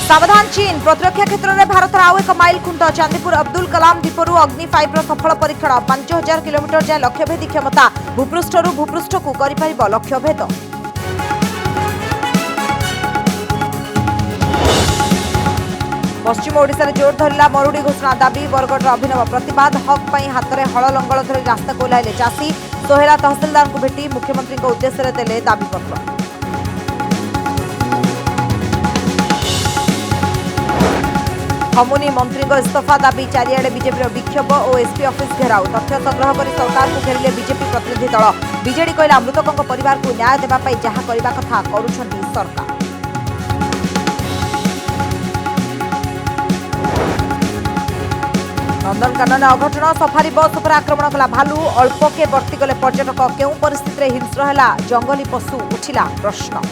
सावधान चीन प्रतिरक्षा क्षेत्र में भारत आउ एक माइल खुंट चांदीपुर अब्दुल कलाम द्वीपर अग्नि 5 सफल परीक्षण 5000 किलोमीटर जाए लक्ष्यभेदी क्षमता भूपृष्ठरू भूपृष्ठ को कर लक्ष्यभेद। पश्चिम ओडिशा जोर धरला मरुड़ी घोषणा दाबी बरगढ़ अभिनव प्रतिवाद हक पर हाथ में हल लंगल धरी रास्ता को ओह्लाइले चाषी सोहेला तहसिलदार को भेटी मुख्यमंत्री उद्देश्य देले दाबीपत्र। हमुनी मंत्री इस्तीफा दाबी चारिआडे बीजेपी विक्षोभ और एसपी ऑफिस घेराव तथ्य संग्रह कर सरकार को घेरिले बीजेपी प्रतिनिधि दल बीजेडी कहला मृतकों परिवार को न्याय देवाई जहाँ करने कथा करुछंती सरकार। नंदनकानन अघटन सफारी बस उपर आक्रमण कला भालू अल्पके बर्ती गले पर्यटक केउ परिस्थिति हिंस्र है जंगली पशु उठिला प्रश्न।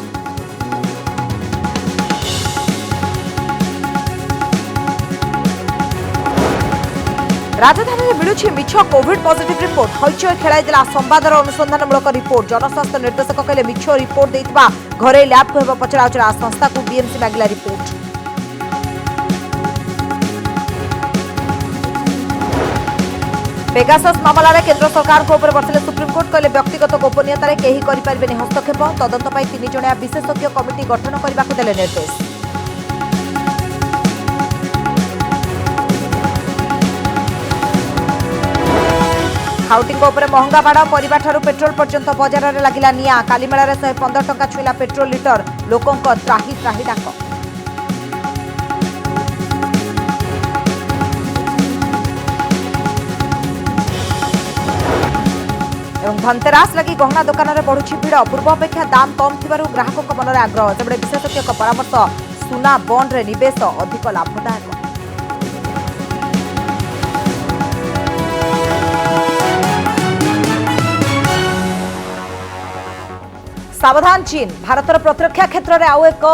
राजधानी में मिलुछि मिछ कोविड पॉजिटिव रिपोर्ट हईचई खेलाइला संवादर अनुसंधानमूलक रिपोर्ट जनस्वास्थ्य निर्देशक कहले मिछ रिपोर्ट देइतबा घरे लैब को हेबा पचराउचरा संस्था को बीएमसी मागिला रिपोर्ट। पेगासस मामला केंद्र सरकार को ऊपर बर्थिले सुप्रीमकोर्ट कहले व्यक्तिगत गोपनीयता रे केही करि परिबेनि हस्तक्षेप तदंत पाई 3 जणिया विशेषज्ञ कमिटी गठन करबा को देले निर्देश। खाउटिंग उपर महंगा बाड़ परिबा ठारू पेट्रोल पर्यंत बजार में लगिला निया कालीमेला 115 टंका छुईला पेट्रोल लिटर लोकों त्राही त्राही डाक। धनतेरास लगी गहना दुकान में बढ़ुछि भिड़ पूर्व अपेक्षा दाम कम थिबारु ग्राहकों मन में आग्रह जबड़े विशेषज्ञ परामर्श सुना बॉन्ड रे निवेश अधिक लाभदायक। सावधान चीन भारतर प्रतिरक्षा क्षेत्र में आउ एक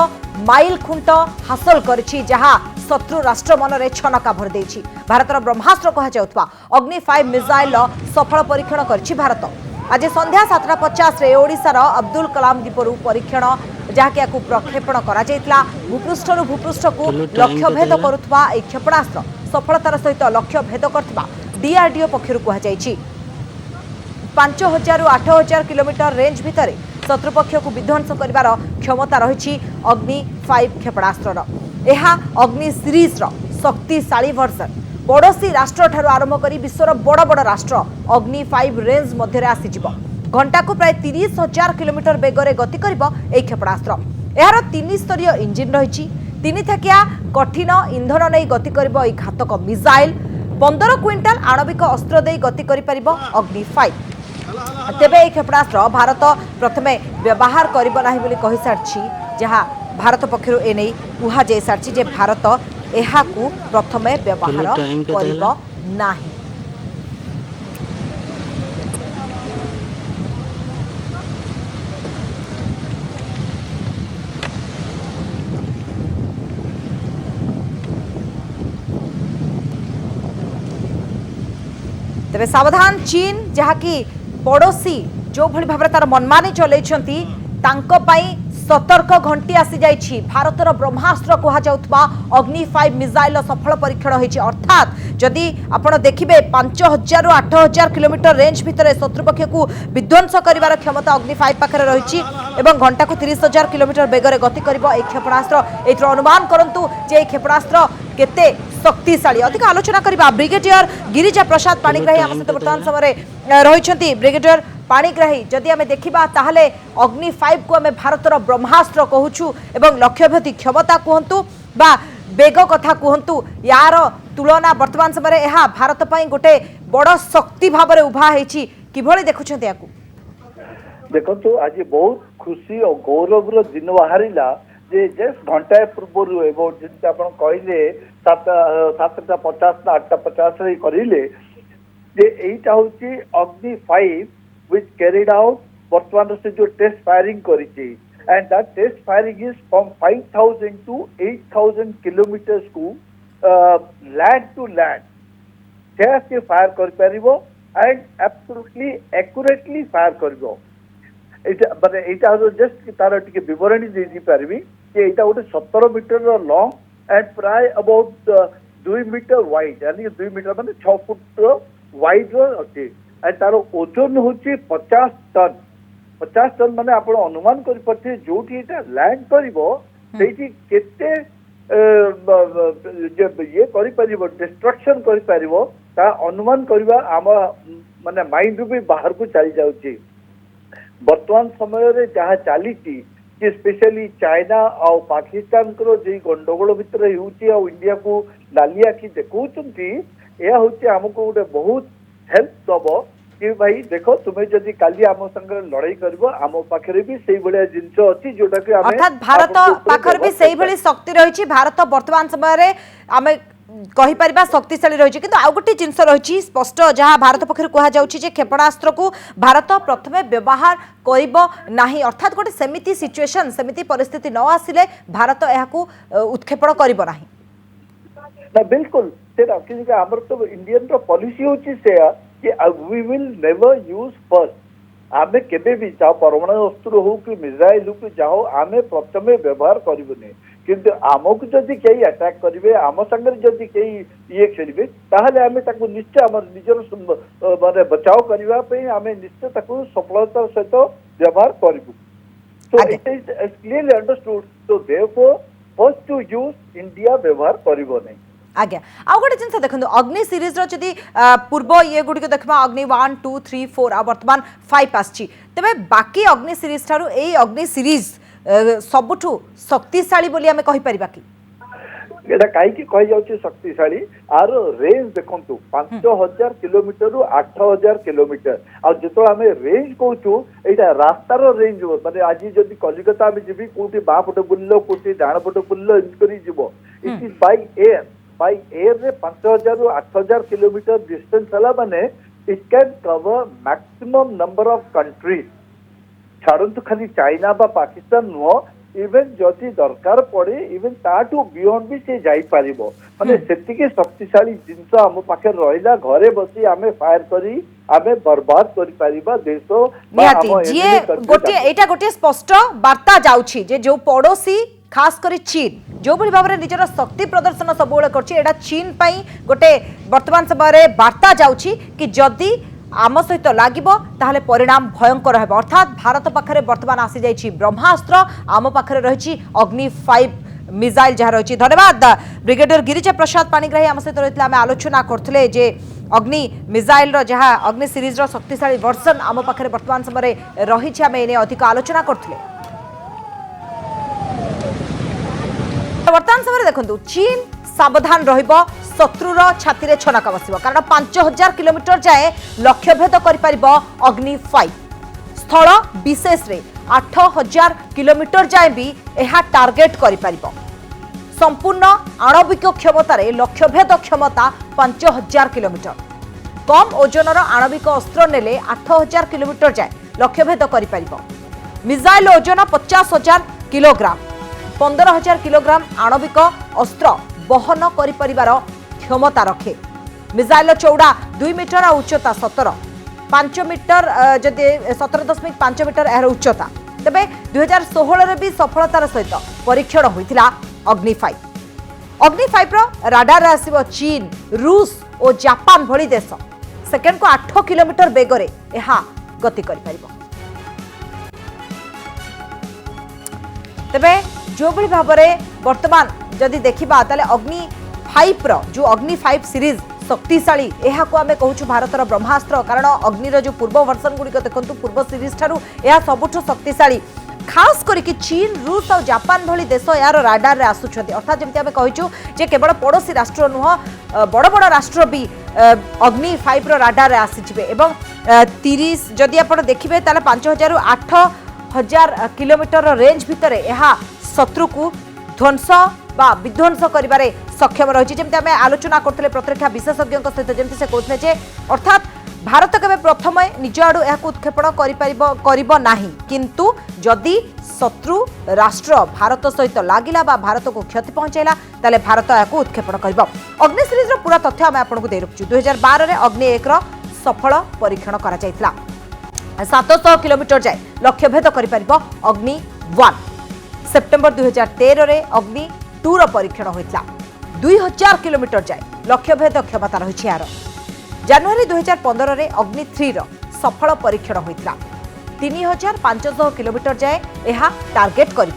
माइल खुंट हासिल करिछि जहां शत्रु राष्ट्र मन में छनका भर देछि। भारतर ब्रह्मास्त्र कहुवा अग्नि 5 मिसाइल सफल परीक्षण करिछि भारत। आज संध्या 7:50 रे ओडिशार अब्दुल कलाम द्वीपर परीक्षण जहाँकि प्रक्षेपण करा जायतिला भूपृष्ठरू भूपृष्ठ को लक्ष्यभेद करुवा एक क्षेपणास्त्र सफलतार सहित लक्ष्यभेद करथिबा डीआरडीओ पक्षरु कहुଯାଇଛି। 5000 रु 8000 किलोमीटर रेंज भितर शत्रुपक्ष को विध्वंस कर क्षमता रही अग्नि 5 क्षेपणास्त्र। यह अग्नि सीरीज शक्तिशाली वर्जन पड़ोशी राष्ट्र ठारू आरंभ कर विश्वर बड़ बड़ राष्ट्र अग्नि 5 रेंज मध्य आसीजिव घंटा को प्राय 30,000 किलोमीटर बेगर गति कर क्षेपणास्त्र। यार 3 स्तरीय इंजिन रही 3 थाकिया कठिन इंधन नहीं गति कर घातक मिसाइल 15 क्विंटाल आणविक अस्त्र दे गति कर अग्नि 5। तेबे यह क्षेपणास्त्र भारत प्रथमे व्यवहार करिबो नाही बोली कहि सारछि जहां भारत पक्षरु एनै कुहा जाय सारछि जे भारत एहाकू प्रथमे व्यवहार करिबो नाही। तेबे सावधान चीन जहा कि पड़ोशी जो भली भाव तार मनमानी चलैछंती तांको पई सतर्क घंटी आसी जाइछि। भारतर ब्रह्मास्त्र कहुवा अग्नि 5 मिसाइल सफल परीक्षण होइछि अर्थात जदि आपण देखिबे 5000 रु 8000 किलोमीटर रेंज भितर शत्रुपक्ष को विध्वंस करिवार क्षमता अग्नि 5 पाखरे रहिछि एवं घंटा को 30,000 किलोमीटर बेगर गति करिवो एक क्षेपणास्त्र। एथरो अनुमान करंतु जे एक क्षेपणास्त्र केते शक्तिशाली अधिक आलोचना करबा ब्रिगेडियर गिरिजा प्रसाद पाणिग्राही आम सहित वर्तमान समय रही। ब्रिगेडियर पाणिग्राही जदि आम देखा ताहले अग्नि 5 को आम भारतर ब्रह्मास्त्र कहूँ एवं लक्ष्यभेदी क्षमता कहतु बा बेग कथा कहतु यार तुलना वर्तमान समय यह भारत पर गोटे बड़ शक्ति भाव में उभा होती किभली देखुंत या देखो आज बहुत खुशी और गौरव दिन बाहरिला जे जस्ट घंटाए पूर्व जैसे आप कहले 7:50 ना 8:50 करें यहीटा हूँ अग्नि 5 which carried out वर्तमान से जो टेस्ट फायरिंग करी and that test firing is from 5,000 to 8,000 kilometres को लैंड टू लैंड से फायर कर पारिबो एंड एब्सोल्युटली एक्यूरेटली फायर करिवो। एटा जस्ट तार टिके विवरणी दे पारबी कि एटा गोटे 17 मीटर लॉन्ग एंड प्राय अबाउट 2 मीटर वाइड यानी 2 मीटर माने 6 फुट वाइड अच्छे एंड तार ओजन होची 50 टन 50 टन माने आपण अनुमान करि परथे जोठी एटा लैंड करिवो सेठी केते ये करि परिबो डिस्ट्रक्शन करि परिबो ता अनुमान करबा आम माने माइंड भी बाहर को चली जाउची वर्तमान समय रे जहाँ चली कि स्पेशली चाइना और पाकिस्तान को जे गंडगोल भितर होउची और इंडिया को लाली आखि देखौचंती या होउची हमको गोटे बहुत हेल्प दबो कि भाई देखो तुम्हें जदि काली आम संगे लड़ाई करबो आम पाखरे भी सेही बलिया जिंस अछि जोटा कि हमें अर्थात भारत पाखर भी सेही भली शक्ति रहिछि भारत वर्तमान समय रे आमे कहि परिबा शक्तिशाली रहिछि किंतु आ गोटे जिंस रहिछि स्पष्ट जहां भारत पक्षरु कहा जाउछि जे क्षेपणास्त्र को भारत प्रथमे व्यवहार करिबो नाही अर्थात गोटे सेमिति सिचुएशन सेमिति परिस्थिति न आसिले भारत एहाकू उत्क्षेपण करिबो नाही ना बिल्कुल सेटा कि हमर तो इंडियन रो पॉलिसी होछि से कि we will never use first आमे केबे भी चाहो परमाणु अस्त्र हो कि मिसाइल हो कि चाहो आमे प्रथमे व्यवहार करिबोनी किंतु आमको जदि कई अटैक करेंगे आम संगे जदि कई ये खेलिए ताहले आमे ताकू निश्चय आम निजर माने बचाव करने आम निश्चय ताकू सफलतार सहित व्यवहार करूँ so it is clearly understood so therefore first to use India व्यवहार करिवो नहीं आज्ञा आ गोटे जिन देखो अग्नि सीरीज री पूर्व ये गुड़िक देखा अग्नि 1 2 3 4 आ वर्तमान 5 आसी तेरे बाकी अग्नि सीरीज ठारू ए अग्नि सीरीज सबुठु शक्तिशाली बोली आमे कहि परिबा कि एटा काई की कहि जाउची शक्तिशाली आर रेंज देखंतु 5000 किलोमीटर रु 8000 किलोमीटर आ जेतो आमे रेंज कहूचु एटा रास्ता रो रेंज माने आज जदी कलिकता में जीबी कोठी बा पट बुल्लो कोठी डाण पट बुल्लो इन करी जीवो इट इज बाय एयर रे 5000 रु 8000 किलोमीटर डिस्टेंस हला माने it can cover maximum number of countries छाड़ू खाली चाइना बा पाकिस्तान नुह इवेन जदि दरकार पड़े इवेन ताठू बियॉन्ड भी से जाई पारिबो माने सेतिके शक्तिशाली जिंस हम पाखे रहिला घरे बसी आमे फायर करी आमे बर्बाद करि पारिबा देश निहाती जे गोटे एटा गोटे स्पष्ट वार्ता जाउछि जे जो पड़ोसी खास करी चीन जो भली भाबरे निजर शक्ति प्रदर्शन सबोले करछि एटा चीन पई गोटे वर्तमान समय रे वार्ता जाउछि कि जदि आम सहित लागिबो ताहले परिणाम भयंकर हेबो अर्थात भारत पाखरे वर्तमान आसी जाइछि ब्रह्मास्त्र आम पाखरे रहिछि अग्नि 5 मिसाइल जहा रहिछि धन्यवाद ब्रिगेडियर गिरिजा प्रसाद पाणिग्राही आम सहित रहितले आमे आलोचना करथले जे अग्नि मिसाइल रो जहा अग्नि सीरीज रो शक्तिशाली वर्जन आम पाखरे वर्तमान समय रहिछि आमे एने अधिक आलोचना करथले वर्तमान समय देखंतु चीन सावधान रहिबो शत्रुर छाती रे छनका बसिबो कारण 5000 किलोमीटर जाए लक्ष्यभेद करि परिबो अग्नि 5 स्थल विशेष रे 8000 किलोमीटर जाए भी एहा टार्गेट करि परिबो संपूर्ण आणविक क्षमता रे लक्ष्यभेद क्षमता 5000 किलोमीटर कम ओजनर आणविक अस्त्र नेले 8000 किलोमीटर जाए लक्ष्यभेद करि परिबो मिसाइल ओजन 50000 किलोग्राम 15000 किलोग्राम आणविक अस्त्र बहन करि परिवार क्षमता रखे मिसाइल चौड़ा 2 मीटर और उच्चता 5 मीटर जदि 17.5 मीटर यार उच्चता तेबे 2016 रे भी सफलतार सहित परीक्षण होइथिला अग्नि 5 रो राडार आसीबो चीन रूस और जापान भली देश सेकेंड को 8 किलोमीटर बेगरे एहा गति करि परिबो तेबे जो भली भाबरे वर्तमान जदि देखिबा ताले अग्नि 5 रो जो अग्नि 5 सीरीज शक्तिशाली एहा को आमे कहूछु भारतर ब्रह्मास्त्र कारण अग्निर जो पूर्व वर्जन गुडी देखंतु पूर्व सीरीज ठारू एहा सबुठु शक्तिशाली खास करिकि चीन रूस और जापान भली देश यार राडार रे आसुछथि अर्थात जेमति आमे कहिछु जे केवल पड़ोसी राष्ट्र नुह बड़ बड़ राष्ट्र भी अग्नि 5 रो राडार रे आसीजिबे एवं 30 जदि आपण देखिबे ताले 5000 रु 8000 किलोमीटर रेंज भितरे एहा शत्रु को ध्वंस बा विध्वंस करिबारे सक्षम रही जमी आम आलोचना करते प्रतिरक्षा विशेषज्ञ सहित जमी से कहते जे अर्थात भारत केवे प्रथम निज आड़ू यह उत्क्षेपण करना किंतु जदि शत्रु राष्ट्र भारत सहित लगिला बा भारत को क्षति पहुंचाइला ताले भारत यह उत्क्षेपण कर अग्नि सीरीज पूरा तथ्य आम आपको दे रखु 2012 में अग्नि 1 सफल परीक्षण कर 700 किलोमीटर जाए लक्ष्यभेद कर अग्नि 1 सेप्टेम्बर 2013 रे अग्नि टूर परीक्षण होता 2000 किलोमीटर जाए लक्ष्यभेद क्षमता रही यार जनवरी 2015 रे अग्नि 3 सफल परीक्षण होता 3500 किलोमीटर जाए यह टार्गेट कर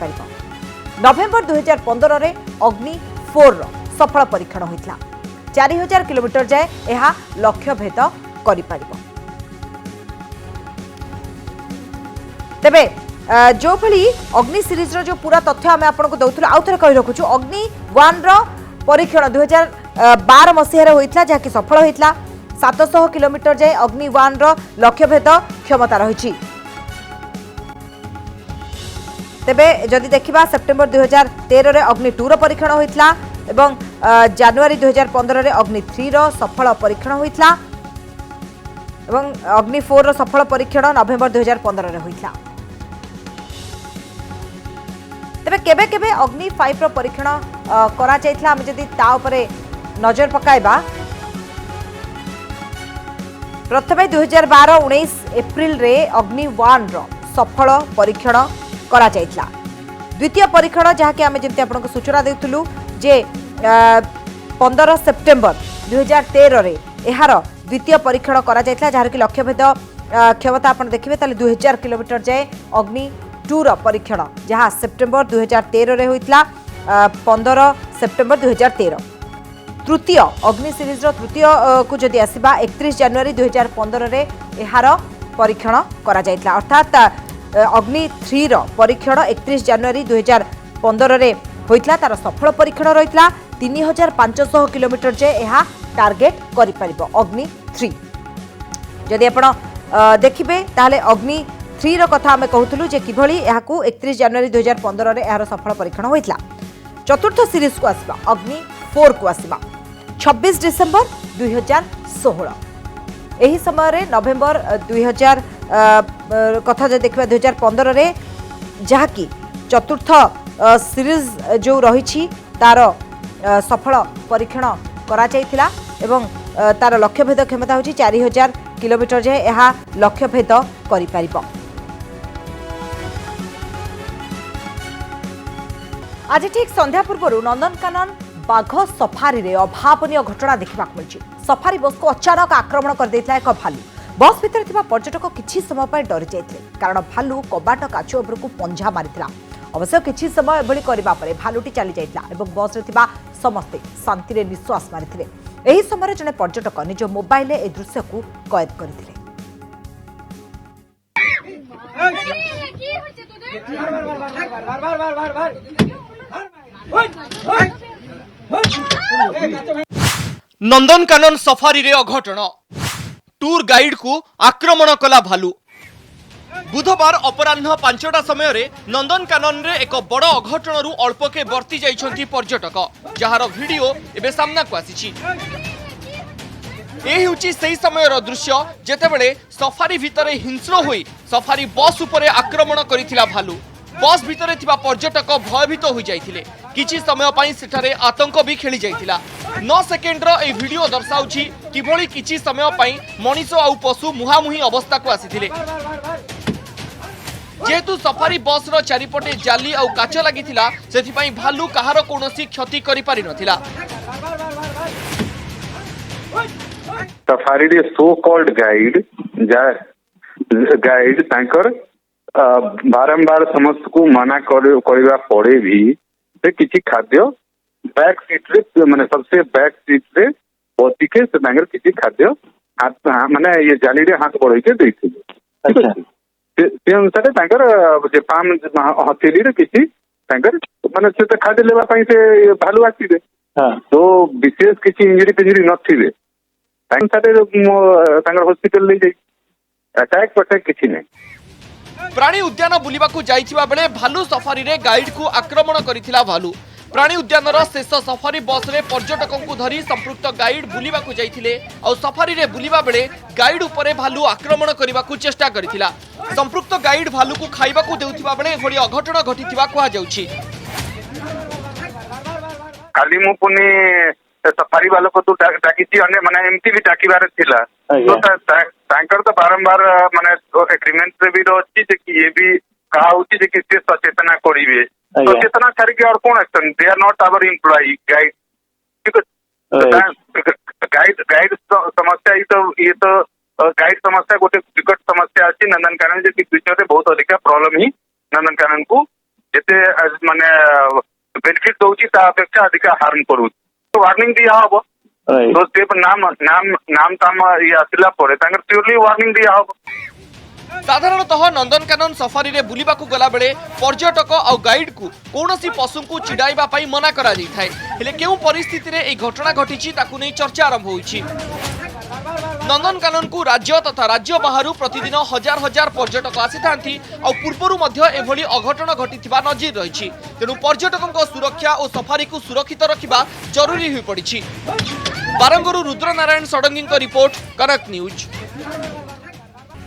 नवेम्बर 2015 रे अग्नि 4 सफल परीक्षण होता 4000 किलोमीटर जाए यह लक्ष्यभेद कर तेबे जो भली अग्नि सीरीज जो पूरा तथ्य आम आपको दौलू आउ थे कही रखुचु अग्नि 1 परीक्षण 2012 मसीह होता जहाँकि सफल होता 700 किलोमीटर जाए अग्नि 1 लक्ष्यभेद क्षमता रही तेबे जदि देखिबा सेप्टेम्बर 2013 रे अग्नि 2 परीक्षण होता एवं जनवरी 2015 रे अग्नि 3 सफल परीक्षण होता एवं अग्नि 4 सफल परीक्षण नवेम्बर 2015 रे होता तेबे केबे केबे अग्नि 5 रो परीक्षण करा जायथला हम जदि ता उपरे नजर पकाइबा प्रथमे 2012-19 एप्रिल रे अग्नि 1 रो सफल परीक्षण करा जायथला द्वितीय परीक्षण जहाँकि आम जमी आपको सूचना देउथुलु जे 15 सेप्टेम्बर 2013 रे एहार द्वितीय परीक्षण करा जायथला जहाँ कि लक्ष्यभेद क्षमता आप देखिए 2000 किलोमीटर जाए अग्नि 2 परीक्षण जहाँ सेप्टेम्बर 2013 रे होइतला 15 सेप्टेम्बर 2013 तृतीय अग्नि सीरीज तृतीय को जदि आसवा 31 जनवरी 2015 रे एहार परीक्षण करा जायतला अर्थात अग्नि 3 परीक्षण 31 जनवरी 2015 रे होइतला तार सफल परीक्षण रहितला 3500 किलोमीटर जे एहा टार्गेट करि परिबो अग्नि 3 जदि आपण देखिबे ताले अग्नि 3 रो कथा हमें कहउथलु जे किभली एहाकू 31 जनवरी 2015 रे एहार सफल परीक्षण होइतला चतुर्थ सीरीज को आसबा अग्नि 4 को आसबा 26 डिसेंबर 2016 एही समय रे नवेम्बर 2000 कथा जो देखा 2015 रे जहाँकि चतुर्थ सीरीज जो रही तार सफल परीक्षण करा जायथिला एवं तार लक्ष्यभेद क्षमता होची 4000 किलोमीटर जे यह लक्ष्यभेद करि परिबो आज ठीक संध्या पूर्व नंदनकानन बाघ सफारी रे अभावनीय घटना देखा मिली सफारी बस को अचानक आक्रमण कर देथिला एक भालू बस भितर थिबा पर्यटक किछि समय पर डरी जाइथिले कारण भालू कबाट काच उपरकू पंजा मारिथिला अवश्य किछि समय एभली करबा परे भालूटी चली जाइथिला एवं बस रे थिबा समस्ते शांति रे निश्वास मारिथिले एही समय जने पर्यटक निज मोबाइल ए दृश्य को कैद करथिले नंदनकानन सफारी रे अघटन टूर गाइड को आक्रमण कला भालू बुधवार अपराह्न 5टा समय रे नंदनकानन रे एक बड़ अघटन रु अल्पके बर्ती जाइछंती पर्यटक जहार वीडियो एबे सामना को आसीछि ए हेउची सेही समयर दृश्य जेतेबेले सफारी भितरे हिंस्र होई सफारी बस उपरे आक्रमण करिथिला भालू बस भितरे थिबा पर्यटक भयभीत हो जाइथिले किछि समय पई सेठारे आतंक भी खेली जाइथिला 9 सेकेंडर ए वीडियो दर्शाउछि किभली किछि समय पई मनीष आ पशु मुहामुही अवस्था को आसीथिले जेतु सफारी बस रो चारिपटे जाली आ काच लागिथिला सेथिपई भालू कहार कोनोसी क्षति करि पारि नथिला सफारी सो कॉल्ड गाइड तांकर बारंबार समस्त को मना करवा पड़े भी से किसी खाद्य बैक सीट रे माने सबसे बैक सीट रे बसी के से तांकर किसी खाद्य हाथ माने ये जाली रे हाथ बढ़ाई के देथिले अच्छा से अनुसार तांकर जे पाम हथेली रे किसी तांकर माने से तो खाद्य लेवा पई से भालू आसीबे हां तो विशेष किसी इंजरी नथिबे हॉस्पिटल ले जाई अटैक पटैक किसी नहीं प्राणी उद्यान बुलिबाकू जाइथिबा बेले भालू सफारी रे गाइड को आक्रमण करिथिला भालू प्राणी उद्यान रो शेष सफारी बस रे पर्यटकों को धरी संपृक्त गाइड बुलिबाकू जाइथिले और सफारी रे बुलिबा बेले गाइड उपरे भालू आक्रमण करिबाकू चेष्टा करिथिला संपृक्त गाइड भालू को खाइबाकू देउथिबा बेले एभली अघटन घटिथिबा कुहा जाउछि खाली मु पुनी सफारी वालों को तो डाकी अन्य माने एमती भी डाकिबार थिला तो तांकर तो बारंबार माने एग्रीमेंट रे भी रहछि जे कि ये भी कहा होछि जे कि से सचेतना करिवे तो चेतना छाड़ी और कौन action they are not our employee guide ठीक है गाइड समस्या ये तो गाइड समस्या गोटे विकट समस्या अच्छी नंदनकानन जे विषय में बहुत अधिक प्रॉब्लम ही नंदनकानन को जिते माने बेनिफिट दौची ता अपेक्षा अधिक हार्म करू तो वार्निंग दिया हम तो से नाम नाम नाम ताम ये आसिला पड़े प्योरली वार्निंग दिया हम साधारणतः नंदनकानन सफारी रे बुलिबाकू गला बेले पर्यटक और गाइड को कौनसी पशु को चिड़ाइबा पई मना करा जाय हेले केउ परिस्थिति रे ए घटना घटिछि ताकू नै चर्चा आरंभ होइछि। नंदनकानन को राज्य तथा राज्य बाहर प्रतिदिन हजार हजार पर्यटक आसी थांती और पूर्वरु मध्य एभली अघटन घटिथिबा नजीर रहिछि तेणु पर्यटकक सुरक्षा और सफारी को सुरक्षित रखिबा जरूरी होई पड़िछि। बारंगरु रुद्रनारायण षडंगी रिपोर्ट कनक न्यूज।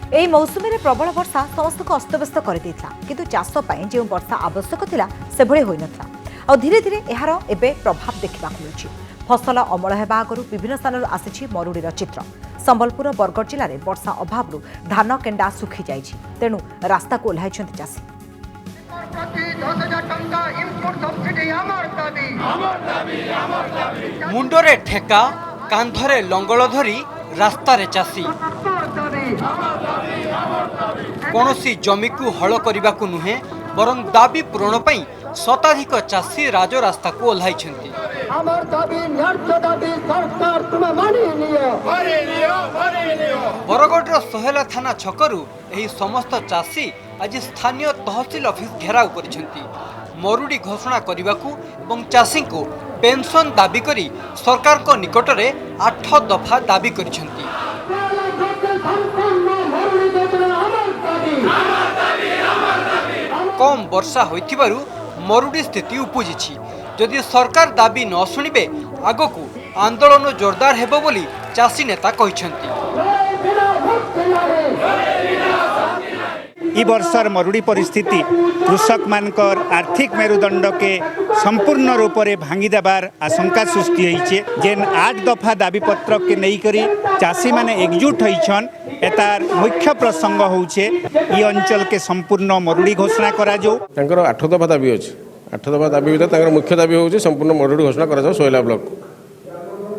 ଏହି ମୌସୁମୀରେ ପ୍ରବଳ ବର୍ଷା ସମସ୍ତଙ୍କୁ ଅସ୍ତବ୍ୟସ୍ତ କରିଦେଇଥିଲା କିନ୍ତୁ ଚାଷ ପାଇଁ ଯେଉଁ ବର୍ଷା ଆବଶ୍ୟକ ଥିଲା ସେଭଳି ହୋଇନଥିଲା ଆଉ ଧୀରେ ଧୀରେ ଏହାର ଏବେ ପ୍ରଭାବ ଦେଖିବାକୁ ମିଳୁଛି। ଫସଲ ଅମଳ ହେବା ଆଗରୁ ବିଭିନ୍ନ ସ୍ଥାନରୁ ଆସିଛି ମରୁଡ଼ିର ଚିତ୍ର। ସମ୍ବଲପୁର ବରଗଡ଼ ଜିଲ୍ଲାରେ ବର୍ଷା ଅଭାବରୁ ଧାନ କେଣ୍ଡା ଶୁଖିଯାଇଛି ତେଣୁ ରାସ୍ତାକୁ ଓହ୍ଲାଇଛନ୍ତି ଚାଷୀ। ମୁଣ୍ଡରେ ଠେକା କାନ୍ଧରେ ଲଙ୍ଗଳ ଧରି ରାସ୍ତାରେ ଚାଷୀ କୌଣସି ଜମିକୁ ହଳ କରିବାକୁ ନୁହେଁ ବରଂ ଦାବି ପୂରଣ ପାଇଁ ଶତାଧିକ ଚାଷୀ ରାଜରାସ୍ତାକୁ ଓହ୍ଲାଇଛନ୍ତି। ବରଗଡ଼ର ସହେଲା ଥାନା ଛକରୁ ଏହି ସମସ୍ତ ଚାଷୀ ଆଜି ସ୍ଥାନୀୟ ତହସିଲ ଅଫିସ ଘେରାଉ କରିଛନ୍ତି। ମରୁଡ଼ି ଘୋଷଣା କରିବାକୁ ଏବଂ ଚାଷୀଙ୍କୁ ପେନସନ ଦାବି କରି ସରକାରଙ୍କ ନିକଟରେ 8 ଦଫା ଦାବି କରିଛନ୍ତି। କମ୍ ବର୍ଷା ହୋଇଥିବାରୁ ମରୁଡ଼ି ସ୍ଥିତି ଉପୁଜିଛି। ଯଦି ସରକାର ଦାବି ନ ଶୁଣିବେ ଆଗକୁ ଆନ୍ଦୋଳନ ଜୋରଦାର ହେବ ବୋଲି ଚାଷୀ ନେତା କହିଛନ୍ତି। इ वर्षर मरुड़ी परिस्थिति कृषक मानकर आर्थिक मेरुदंड के संपूर्ण रूप से भांगी देवार आशंका सृष्टि होइछे। जेन 8 दफा दाबी पत्र के नहींकरी चाषी माने एकजुट होइछन एतार मुख्य प्रसंग होउछे इ अंचल के संपूर्ण मरुड़ी घोषणा करा जो तांकर 8 दफा दाबी अछि। 8 दफा दाबी भीतर तांकर मुख्य दाबी होउछे संपूर्ण मरुड़ी घोषणा करा जाओ सोयला ब्लॉक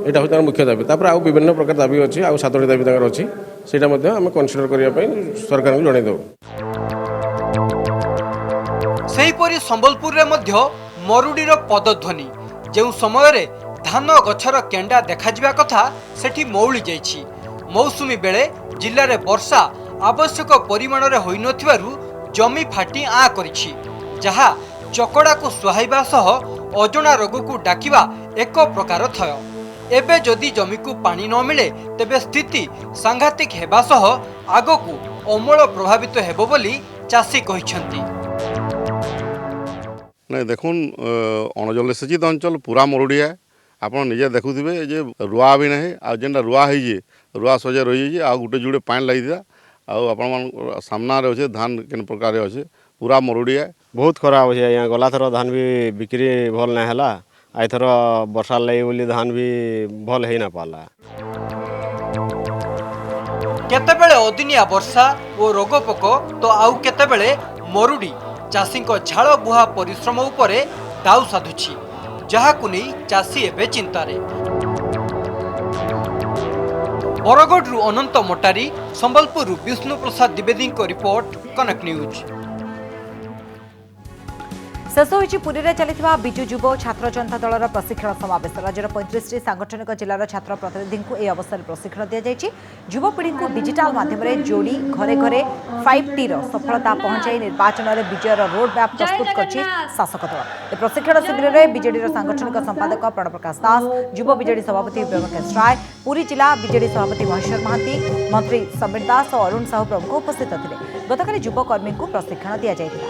एटा होतार मुख्य दाबी तापर आ विभिन्न प्रकार दाबी अछि आ 7टी दाबी तांकर अछि सेटा मध्ये हम कन्सिडर करिया पई सरकार को जणै दो। सेहीपरि संबलपुर रे मध्य मरुड़ीर पदध्वनि जो समय धान गछर केंडा देखा जिबा कथा सेठी मौली जाइछि। मौसुमी बेले जिल्ला रे वर्षा आवश्यक परिमाण रे होई नथिबारु जमी फाटी आ करिछि जहा चकड़ा को सुहाइबा सह अजणा रोग को डाकिबा एक प्रकार थय। एबे जदि जमी को पानी न मिले तेबे स्थिति सांघातिक हेबा सह आगकू अमल प्रभावित हेबो बोली चाषी कहिसंती। नहीं देखुन अणजलसेचित अंचल पूरा मरुड़िया आप निजे देखुवे जे रुआ भी नहीं आ जेनटा रुआ है रुआ सजे रही आ गोटे जुड़े पानी लगी था आपण सामना अच्छे धान केन प्रकार अच्छे पूरा मरुड़िया बहुत खराब अच्छे यहाँ गला थर धान भी बिक्री भल नहीं है आईथर वर्षा लगी बोली धान भी भल हो ना पाला। केतेबेले अदिनिया वर्षा और रोग पोक तो आउ केतेबेले मरुड़ी चाषी झाड़ बुहा परिश्रम उपरे दाउ साधुछि जहाकु नहीं चाषी एबे चिंतारे। बरगढ़ अनंत मोटारी संबलपुर विष्णु प्रसाद द्विवेदी रिपोर्ट कनक न्यूज। शेष होइछि पुरी रे चलिथिबा बिजु युव छात्र जनता दलर प्रशिक्षण समावेश। राज्यर 35 सांगठनिक जिलार छात्र प्रतिनिधि को यह अवसर प्रशिक्षण दि जाइछि। युवपीढ़ी को डिजिटाल माध्यम जोड़ी घरे घरे 5T सफलता पहुंचाई निर्वाचन में विजयर रोड मैप प्रस्तुत करछि शासक दल। प्रशिक्षण शिविर में बीजेडी सांगठनिक संपादक प्रणव प्रकाश दास, युव बीजेडी सभापति व्योमकेश राय, पुरी जिला बीजेडी सभापति महेश्वर महांती, मंत्री समीर दास और अरुण साहू प्रमुख उपस्थित थे। गतकाली युव कर्मी को प्रशिक्षण दि जाइथिला।